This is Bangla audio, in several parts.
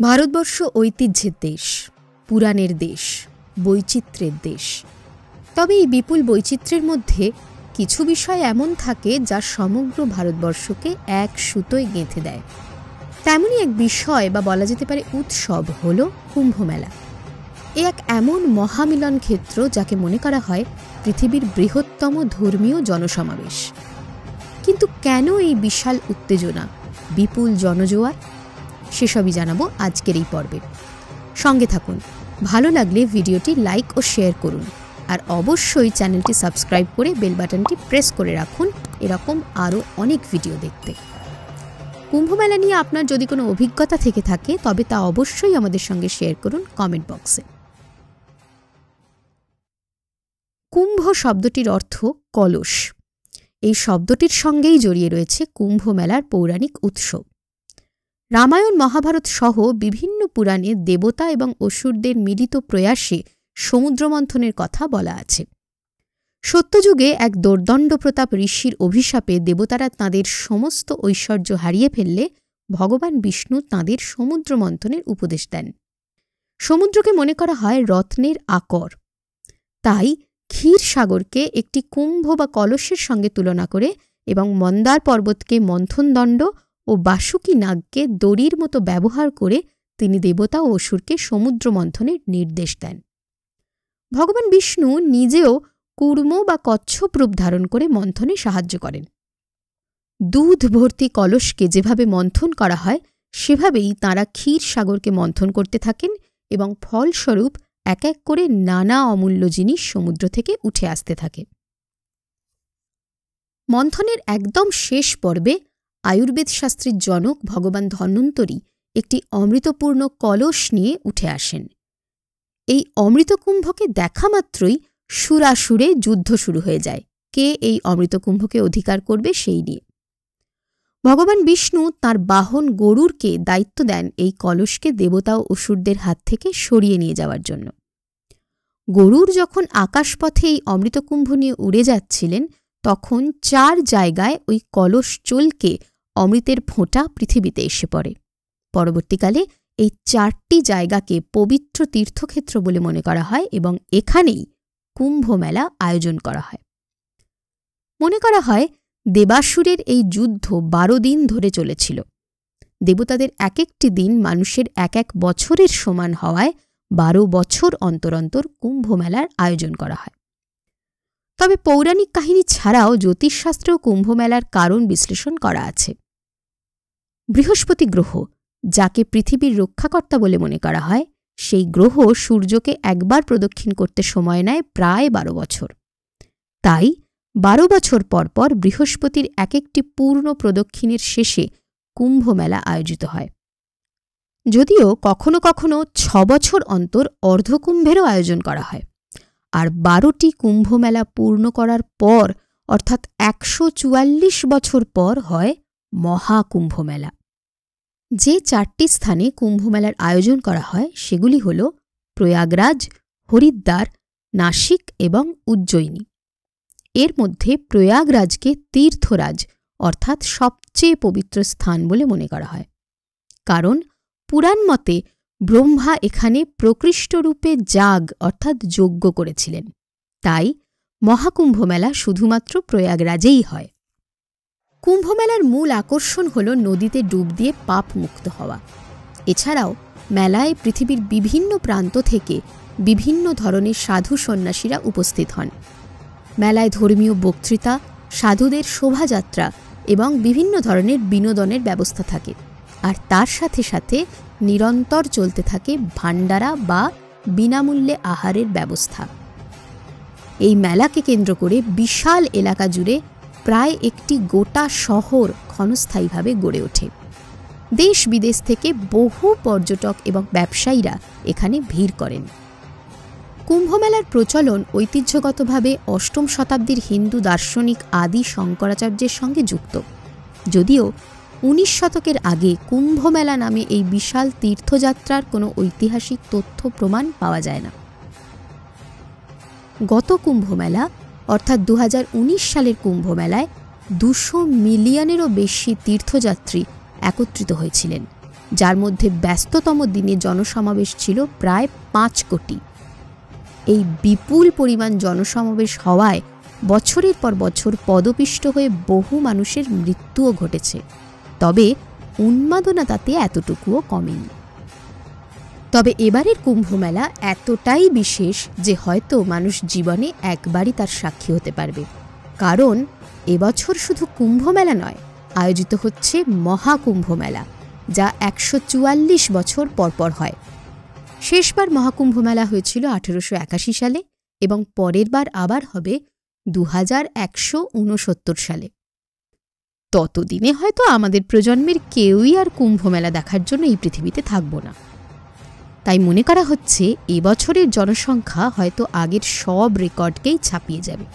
ভারতবর্ষ ঐতিহ্যের দেশ, পুরাণের দেশ, বৈচিত্র্যের দেশ। তবে এই বিপুল বৈচিত্র্যের মধ্যে কিছু বিষয় এমন থাকে যা সমগ্র ভারতবর্ষকে এক সুতোয় গেঁথে দেয়। তেমনই এক বিষয় বা বলা যেতে পারে উৎসব হল কুম্ভমেলা। এ এক এমন মহামিলন ক্ষেত্র যাকে মনে করা হয় পৃথিবীর বৃহত্তম ধর্মীয় জনসমাবেশ। কিন্তু কেন এই বিশাল উত্তেজনা, বিপুল জনজোয়ার? সেসবই জানাবো আজকের এই পর্বে। সঙ্গে থাকুন। ভালো লাগলে ভিডিওটি লাইক ও শেয়ার করুন, আর অবশ্যই চ্যানেলটি সাবস্ক্রাইব করে বেল বাটনটি প্রেস করে রাখুন এরকম আরও অনেক ভিডিও দেখতে। কুম্ভমেলা নিয়ে আপনার যদি কোনো অভিজ্ঞতা থেকে থাকে তবে তা অবশ্যই আমাদের সঙ্গে শেয়ার করুন কমেন্ট বক্সে। কুম্ভ শব্দটির অর্থ কলস। এই শব্দটির সঙ্গেই জড়িয়ে রয়েছে কুম্ভমেলার পৌরাণিক উৎসব। রামায়ণ, মহাভারত সহ বিভিন্ন পুরাণে দেবতা এবং অসুরদের মিলিত প্রয়াসে সমুদ্রমন্থনের কথা বলা আছে। সত্যযুগে এক দোর্দণ্ডপ্রতাপ ঋষির অভিশাপে দেবতারা তাঁদের সমস্ত ঐশ্বর্য হারিয়ে ফেললে ভগবান বিষ্ণু তাঁদের সমুদ্রমন্থনের উপদেশ দেন। সমুদ্রকে মনে করা হয় রত্নের আকর। তাই ক্ষীরসাগরকে একটি কুম্ভ বা কলসের সঙ্গে তুলনা করে এবং মন্দার পর্বতকে মন্থনদণ্ড ও বাসুকী নাগকে দড়ির মতো ব্যবহার করে তিনি দেবতা ও অসুরকে সমুদ্র মন্থনের নির্দেশ দেন। ভগবান বিষ্ণু নিজেও কূর্ম বা কচ্ছপ রূপ ধারণ করে মন্থনে সাহায্য করেন। দুধ ভর্তি কলসকে যেভাবে মন্থন করা হয় সেভাবেই তাঁরা ক্ষীরসাগরকে মন্থন করতে থাকেন এবং ফলস্বরূপ এক এক করে নানা অমূল্য জিনিস সমুদ্র থেকে উঠে আসতে থাকে। মন্থনের একদম শেষ পর্বে আয়ুর্বেদ শাস্ত্রের জনক ভগবান ধন্বন্তরী একটি অমৃতপূর্ণ কলস নিয়ে উঠে আসেন। এই অমৃতকুম্ভকে দেখা মাত্রই সুরাসুরে যুদ্ধ শুরু হয়ে যায়, কে এই অমৃতকুম্ভকে অধিকার করবে সেই নিয়ে। ভগবান বিষ্ণু তাঁর বাহন গরুরকে দায়িত্ব দেন এই কলসকে দেবতা ও অসুরদের হাত থেকে সরিয়ে নিয়ে যাওয়ার জন্য। গরুর যখন আকাশপথে এই অমৃতকুম্ভ নিয়ে উড়ে যাচ্ছিলেন তখন 4 জায়গায় ওই কলস চলকে অমৃতের ফোঁটা পৃথিবীতে এসে পড়ে। পরবর্তীকালে এই 4টি জায়গাকে পবিত্র তীর্থক্ষেত্র বলে মনে করা হয় এবং এখানেই কুম্ভমেলা আয়োজন করা হয়। মনে করা হয় দেবাসুরের এই যুদ্ধ 12 দিন ধরে চলেছিল। দেবতাদের এক একটি দিন মানুষের এক এক বছরের সমান হওয়ায় 12 বছর অন্তর অন্তর কুম্ভমেলার আয়োজন করা হয়। তবে পৌরাণিক কাহিনী ছাড়াও জ্যোতিষশাস্ত্রেও কুম্ভমেলার কারণ বিশ্লেষণ করা আছে। বৃহস্পতি গ্রহ, যাকে পৃথিবীর রক্ষাকর্তা বলে মনে করা হয়, সেই গ্রহ সূর্যকে একবার প্রদক্ষিণ করতে সময় নেয় প্রায় 12 বছর। তাই 12 বছর পর পর বৃহস্পতির এক একটি পূর্ণ প্রদক্ষিণের শেষে কুম্ভমেলা আয়োজিত হয়। যদিও কখনো কখনো 6 বছর অন্তর অর্ধকুম্ভেরও আয়োজন করা হয়। আর 12টি কুম্ভমেলা পূর্ণ করার পর অর্থাৎ 144 বছর পর হয় মহাকুম্ভমেলা। যে 4টি স্থানে কুম্ভমেলার আয়োজন করা হয় সেগুলি হল প্রয়াগরাজ, হরিদ্বার, নাসিক এবং উজ্জয়িনী। এর মধ্যে প্রয়াগরাজকে তীর্থরাজ অর্থাৎ সবচেয়ে পবিত্র স্থান বলে মনে করা হয়, কারণ পুরাণ মতে ব্রহ্মা এখানে প্রকৃষ্টরূপে যাগ অর্থাৎ যজ্ঞ করেছিলেন। তাই মহাকুম্ভমেলা শুধুমাত্র প্রয়াগরাজেই হয়। কুম্ভমেলার মূল আকর্ষণ হল নদীতে ডুব দিয়ে পাপ মুক্ত হওয়া। এছাড়াও মেলায় পৃথিবীর বিভিন্ন প্রান্ত থেকে বিভিন্ন ধরনের সাধু সন্ন্যাসীরা উপস্থিত হন। মেলায় ধর্মীয় বক্তৃতা, সাধুদের শোভাযাত্রা এবং বিভিন্ন ধরনের বিনোদনের ব্যবস্থা থাকে। আর তার সাথে সাথে নিরন্তর চলতে থাকে ভান্ডারা বা বিনামূল্যে আহারের ব্যবস্থা। এই মেলাকে কেন্দ্র করে বিশাল এলাকা জুড়ে প্রায় একটি গোটা শহর ক্ষণস্থায়ীভাবে গড়ে ওঠে। দেশ বিদেশ থেকে বহু পর্যটক এবং ব্যবসায়ীরা এখানে ভিড় করেন। কুম্ভমেলার প্রচলন ঐতিহ্যগতভাবে 8ম শতাব্দীর হিন্দু দার্শনিক আদি শঙ্করাচার্যের সঙ্গে যুক্ত। যদিও 19 শতকের আগে কুম্ভমেলা নামে এই বিশাল তীর্থযাত্রার কোনো ঐতিহাসিক তথ্য প্রমাণ পাওয়া যায় না। গত কুম্ভমেলা অর্থাৎ 2019 সালের কুম্ভমেলায় 200 মিলিয়নেরও বেশি তীর্থযাত্রী একত্রিত হয়েছিলেন। যার মধ্যে ব্যস্ততম দিনে জনসমাবেশ ছিল প্রায় 5 কোটি। এই বিপুল পরিমাণ জনসমাবেশ হওয়ায় বছরের পর বছর পদপিষ্ট হয়ে বহু মানুষের মৃত্যুও ঘটেছে, তবে উন্মাদনা তাতে এতটুকুও কমেনি। তবে এবারের কুম্ভমেলা এতটাই বিশেষ যে হয়তো মানুষ জীবনে একবারই তার সাক্ষী হতে পারবে, কারণ এবছর শুধু কুম্ভমেলা নয়, আয়োজিত হচ্ছে মহাকুম্ভমেলা, যা 144 বছর পরপর হয়। শেষবার মহাকুম্ভমেলা হয়েছিল 1881 সালে এবং পরের বার আবার হবে 2169 সালে। ততদিনে হয়তো আমাদের প্রজন্মের কেউই আর কুম্ভমেলা দেখার জন্য এই পৃথিবীতে থাকব না। তাই মনে করা হচ্ছে এবছরের জনসংখ্যা হয়তো আগের সব রেকর্ডকেই ছাপিয়ে যাবে।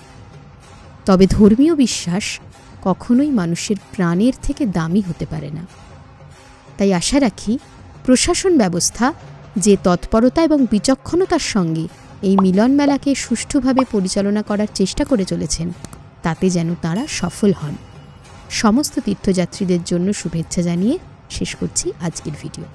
তবে ধর্মীয় বিশ্বাস কখনোই মানুষের প্রাণের থেকে দামি হতে পারে না। তাই আশা রাখি প্রশাসন ব্যবস্থা যে তৎপরতা এবং বিচক্ষণতার সঙ্গে এই মিলন মেলাকে সুষ্ঠুভাবে পরিচালনা করার চেষ্টা করে চলেছেন, তাতে যেন তাঁরা সফল হন। সমস্ত তীর্থযাত্রীদের জন্য শুভেচ্ছা জানিয়ে শেষ করছি আজকের ভিডিও।